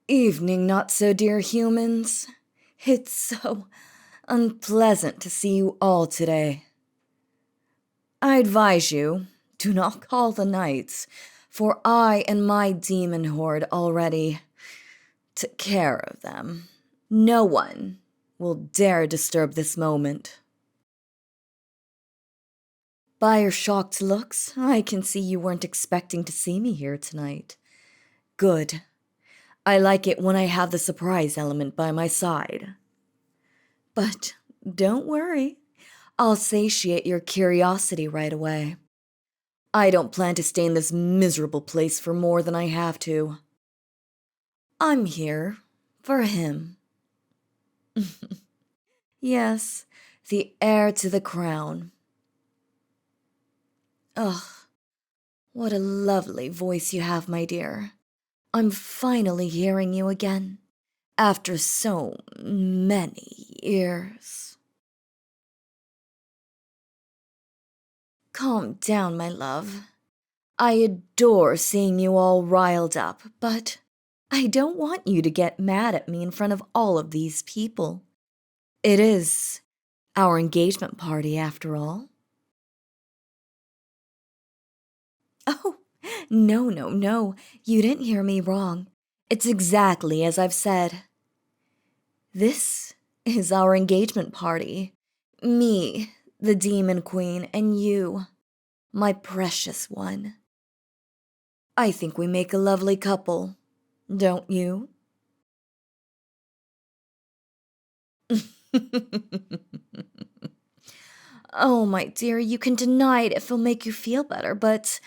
Evening, not so dear humans. It's so unpleasant to see you all today. I advise you, do not call the knights, for I and my demon horde already took care of them. No one will dare disturb this moment. By your shocked looks, I can see you weren't expecting to see me here tonight. Good. I like it when I have the surprise element by my side. But don't worry, I'll satiate your curiosity right away. I don't plan to stay in this miserable place for more than I have to. I'm here for him. Yes, the heir to the crown. Ugh, what a lovely voice you have, my dear. I'm finally hearing you again, after so many years. Calm down, my love. I adore seeing you all riled up, but I don't want you to get mad at me in front of all of these people. It is our engagement party, after all. Oh, no, you didn't hear me wrong. It's exactly as I've said. This is our engagement party. Me, the Demon Queen, and you, my precious one. I think we make a lovely couple, don't you? Oh, my dear, you can deny it if it'll make you feel better, but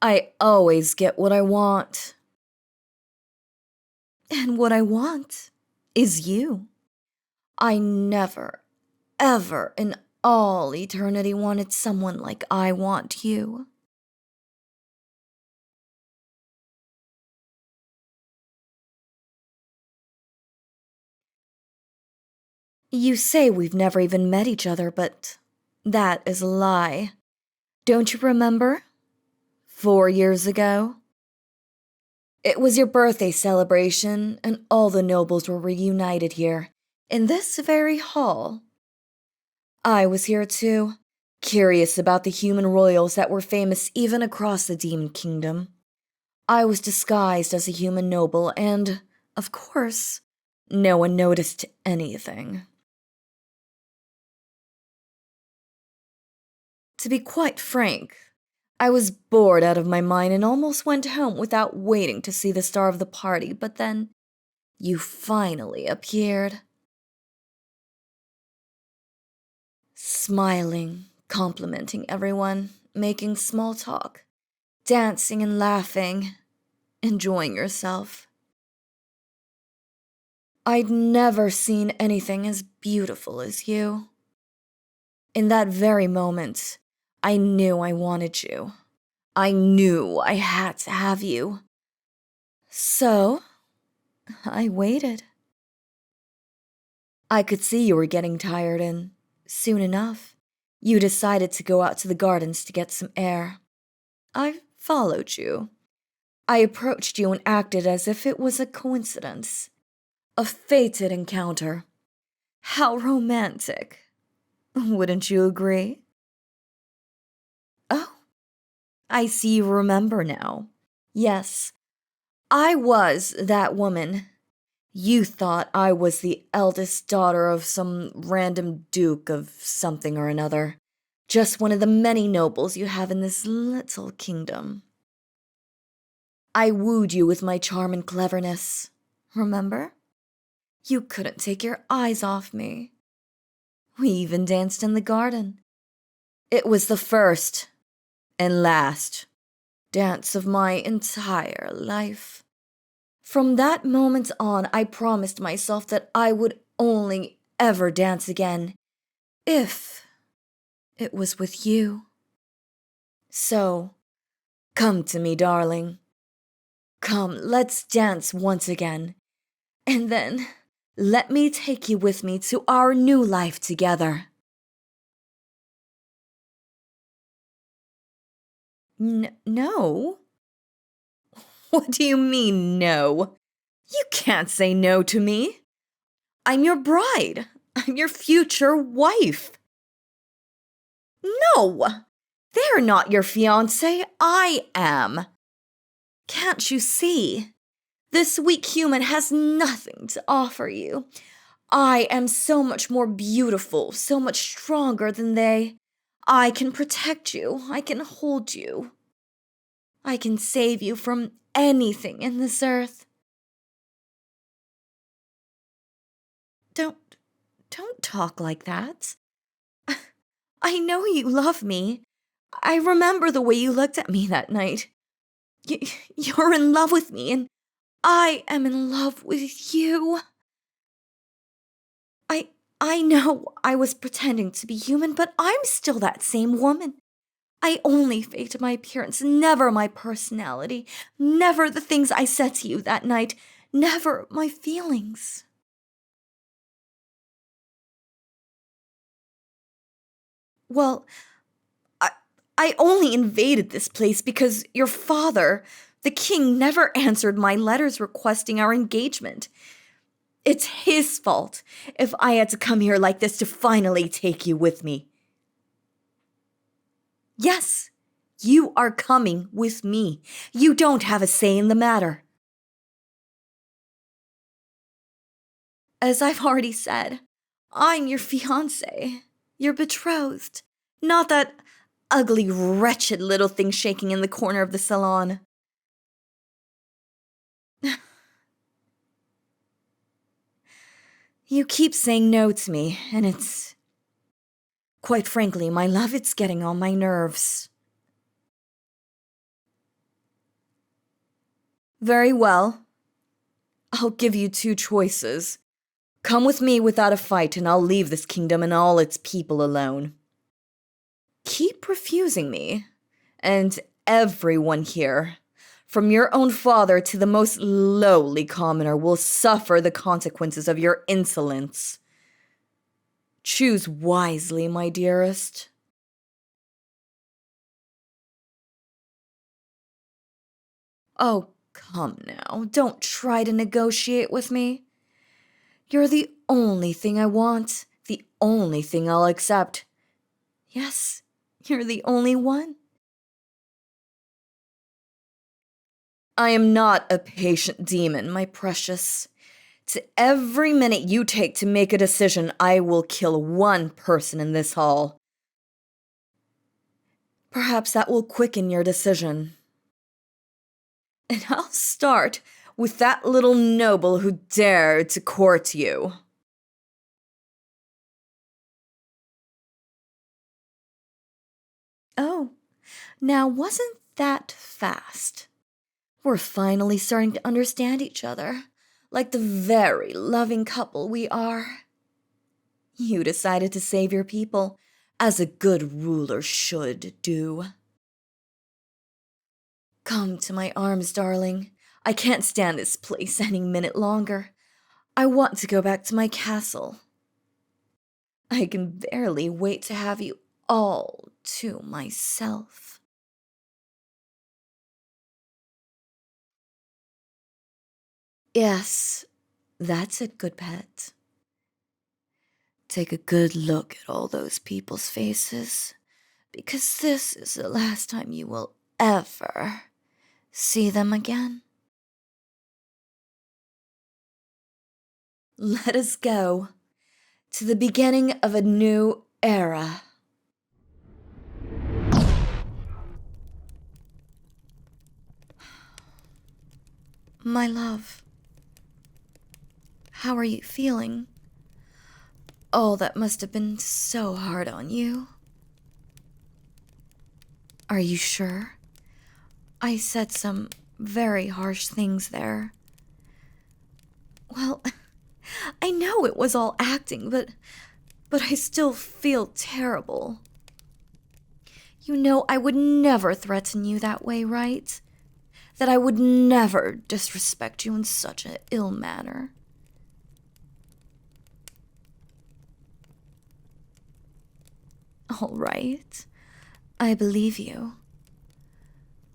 I always get what I want. And what I want is you. I never, ever in all eternity wanted someone like I want you. You say we've never even met each other, but that is a lie. Don't you remember? 4 years ago? It was your birthday celebration, and all the nobles were reunited here, in this very hall. I was here too, curious about the human royals that were famous even across the Demon Kingdom. I was disguised as a human noble, and, of course, no one noticed anything. To be quite frank, I was bored out of my mind and almost went home without waiting to see the star of the party, but then you finally appeared. Smiling, complimenting everyone, making small talk, dancing and laughing, enjoying yourself. I'd never seen anything as beautiful as you. In that very moment, I knew I wanted you. I knew I had to have you. So, I waited. I could see you were getting tired, and soon enough, you decided to go out to the gardens to get some air. I followed you. I approached you and acted as if it was a coincidence. A fated encounter. How romantic. Wouldn't you agree? Oh, I see you remember now. Yes, I was that woman. You thought I was the eldest daughter of some random duke of something or another. Just one of the many nobles you have in this little kingdom. I wooed you with my charm and cleverness. Remember? You couldn't take your eyes off me. We even danced in the garden. It was the first and last dance of my entire life. From that moment on, I promised myself that I would only ever dance again if it was with you. So, come to me, darling. Come, let's dance once again. And then, let me take you with me to our new life together. No? What do you mean, no? You can't say no to me. I'm your bride. I'm your future wife. No! They're not your fiancé. I am. Can't you see? This weak human has nothing to offer you. I am so much more beautiful, so much stronger than they. I can protect you. I can hold you. I can save you from anything in this earth. Don't talk like that. I know you love me. I remember the way you looked at me that night. You're in love with me, and I am in love with you. I know I was pretending to be human, but I'm still that same woman. I only faked my appearance, never my personality, never the things I said to you that night, never my feelings. Well, I only invaded this place because your father, the king, never answered my letters requesting our engagement. It's his fault if I had to come here like this to finally take you with me. Yes, you are coming with me. You don't have a say in the matter. As I've already said, I'm your fiancé, your betrothed, not that ugly, wretched little thing shaking in the corner of the salon. You keep saying no to me, and it's... Quite frankly, my love, it's getting on my nerves. Very well. I'll give you two choices. Come with me without a fight, and I'll leave this kingdom and all its people alone. Keep refusing me, and everyone here, from your own father to the most lowly commoner, will suffer the consequences of your insolence. Choose wisely, my dearest. Oh, come now, don't try to negotiate with me. You're the only thing I want, the only thing I'll accept. Yes, you're the only one. I am not a patient demon, my precious. To every minute you take to make a decision, I will kill one person in this hall. Perhaps that will quicken your decision. And I'll start with that little noble who dared to court you. Oh, now wasn't that fast? We're finally starting to understand each other, like the very loving couple we are. You decided to save your people, as a good ruler should do. Come to my arms, darling. I can't stand this place any minute longer. I want to go back to my castle. I can barely wait to have you all to myself. Yes, that's it, good pet. Take a good look at all those people's faces, because this is the last time you will ever see them again. Let us go to the beginning of a new era. My love, how are you feeling? Oh, that must have been so hard on you. Are you sure? I said some very harsh things there. Well, I know it was all acting, but I still feel terrible. You know I would never threaten you that way, right? That I would never disrespect you in such an ill manner. All right, I believe you.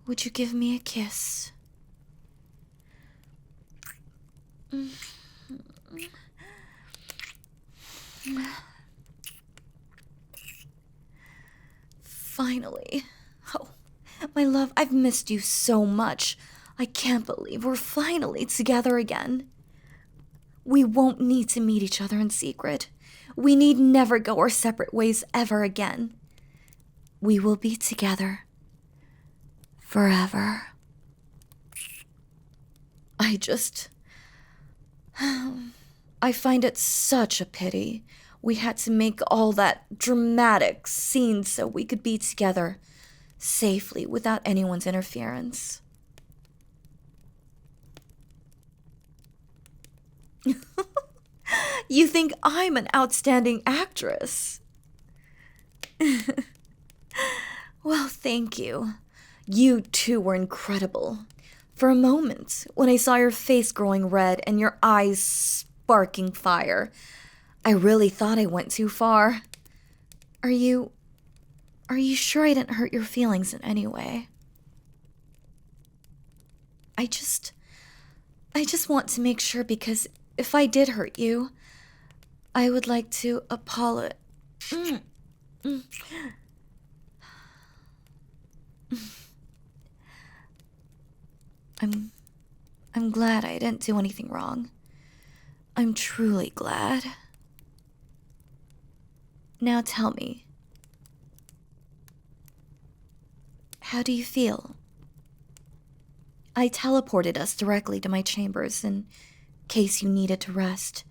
Would you give me a kiss? Finally. Oh, my love, I've missed you so much. I can't believe we're finally together again. We won't need to meet each other in secret. We need never go our separate ways ever again. We will be together. Forever. I find it such a pity we had to make all that dramatic scene so we could be together safely without anyone's interference. You think I'm an outstanding actress? Well, thank you. You too were incredible. For a moment, when I saw your face growing red and your eyes sparking fire, I really thought I went too far. Are you sure I didn't hurt your feelings in any way? I just want to make sure, because if I did hurt you, I would like to apologize. I'm glad I didn't do anything wrong. I'm truly glad. Now tell me, how do you feel? I teleported us directly to my chambers in case you needed to rest.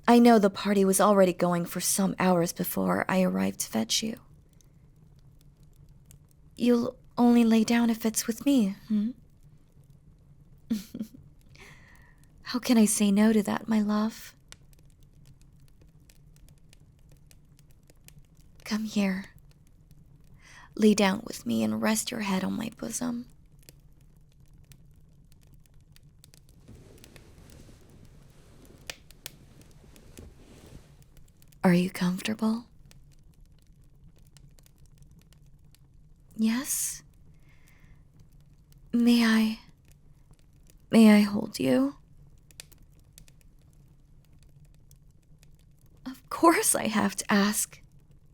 I know the party was already going for some hours before I arrived to fetch you. You'll only lay down if it's with me, hmm? How can I say no to that, my love? Come here. Lay down with me and rest your head on my bosom. Are you comfortable? Yes? May I hold you? Of course I have to ask.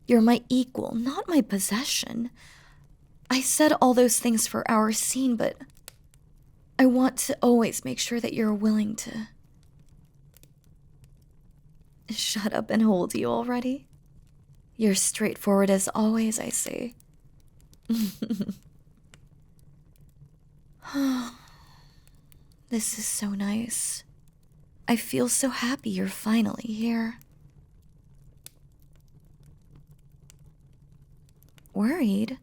You're my equal, not my possession. I said all those things for our scene, but I want to always make sure that you're willing to shut up and hold you already. You're straightforward as always, I see. This is so nice. I feel so happy you're finally here. Worried?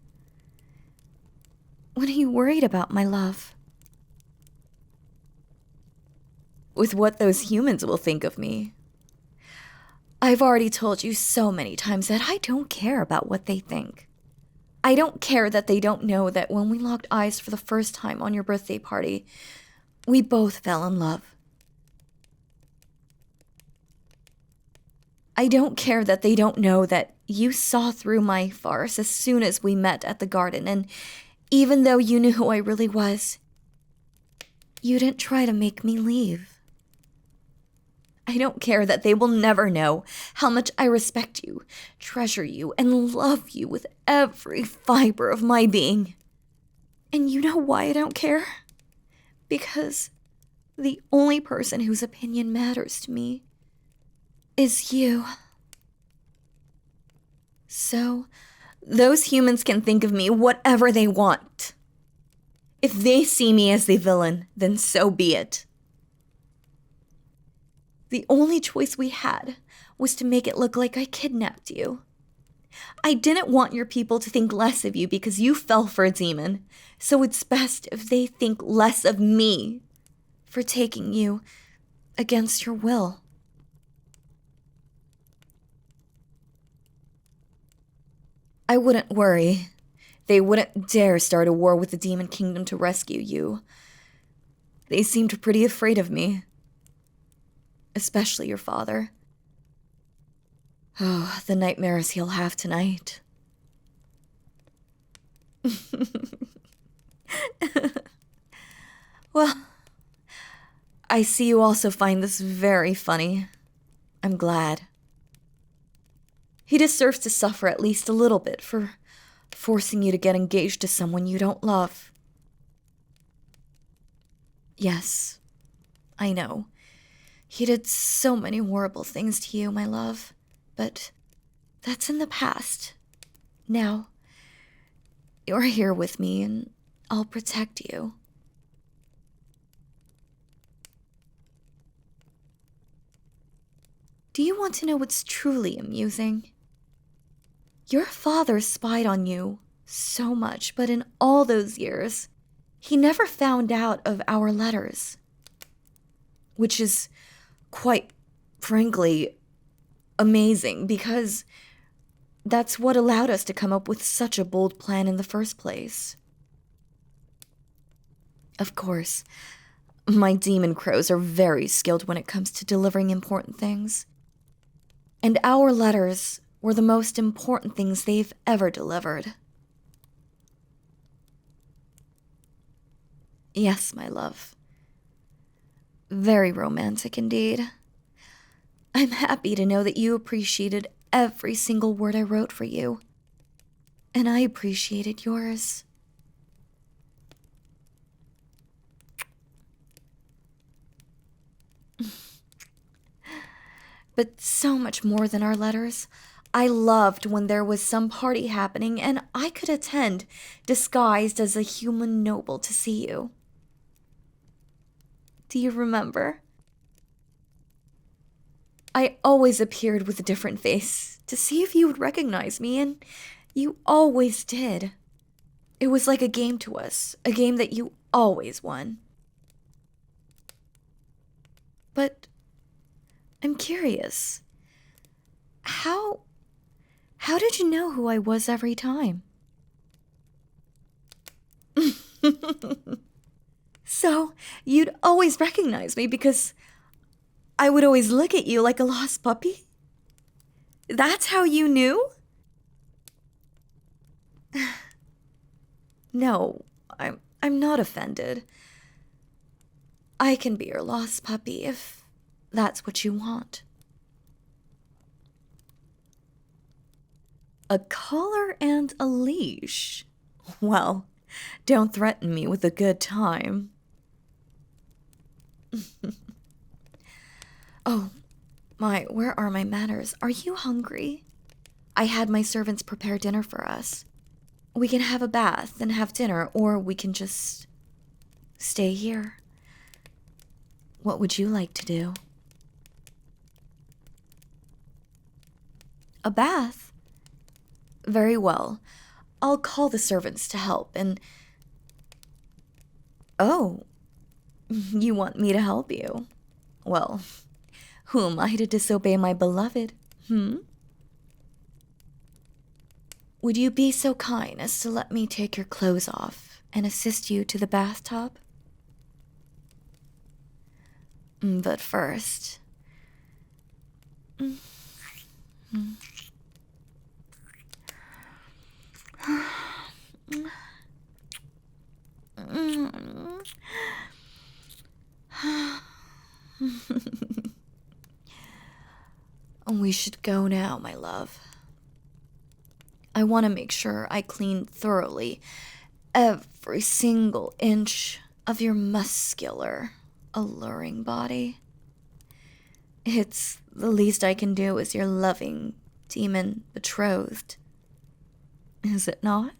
What are you worried about, my love? With what those humans will think of me. I've already told you so many times that I don't care about what they think. I don't care that they don't know that when we locked eyes for the first time on your birthday party, we both fell in love. I don't care that they don't know that you saw through my farce as soon as we met at the garden, and even though you knew who I really was, you didn't try to make me leave. I don't care that they will never know how much I respect you, treasure you, and love you with every fiber of my being. And you know why I don't care? Because the only person whose opinion matters to me is you. So, those humans can think of me whatever they want. If they see me as the villain, then so be it. The only choice we had was to make it look like I kidnapped you. I didn't want your people to think less of you because you fell for a demon, so it's best if they think less of me for taking you against your will. I wouldn't worry. They wouldn't dare start a war with the Demon Kingdom to rescue you. They seemed pretty afraid of me. Especially your father. Oh, the nightmares he'll have tonight. Well, I see you also find this very funny. I'm glad. He deserves to suffer at least a little bit for forcing you to get engaged to someone you don't love. Yes, I know. He did so many horrible things to you, my love. But that's in the past. Now, you're here with me and I'll protect you. Do you want to know what's truly amusing? Your father spied on you so much, but in all those years, he never found out of our letters. Which is quite frankly amazing, because that's what allowed us to come up with such a bold plan in the first place. Of course, my demon crows are very skilled when it comes to delivering important things. And our letters were the most important things they've ever delivered. Yes, my love. Very romantic indeed. I'm happy to know that you appreciated every single word I wrote for you. And I appreciated yours. But so much more than our letters. I loved when there was some party happening and I could attend, disguised as a human noble to see you. Do you remember? I always appeared with a different face to see if you would recognize me, and you always did. It was like a game to us, a game that you always won. But I'm curious. How did you know who I was every time? So, you'd always recognize me because I would always look at you like a lost puppy? That's how you knew? No, I'm not offended. I can be your lost puppy if that's what you want. A collar and a leash? Well, don't threaten me with a good time. Oh, where are my manners? Are you hungry? I had my servants prepare dinner for us. We can have a bath and have dinner, or we can just stay here. What would you like to do? A bath? Very well. I'll call the servants to help and... Oh, you want me to help you? Well, who am I to disobey my beloved, Would you be so kind as to let me take your clothes off and assist you to the bathtub? But first... We should go now, my love. I want to make sure I clean thoroughly every single inch of your muscular, alluring body. It's the least I can do as your loving demon betrothed. Is it not?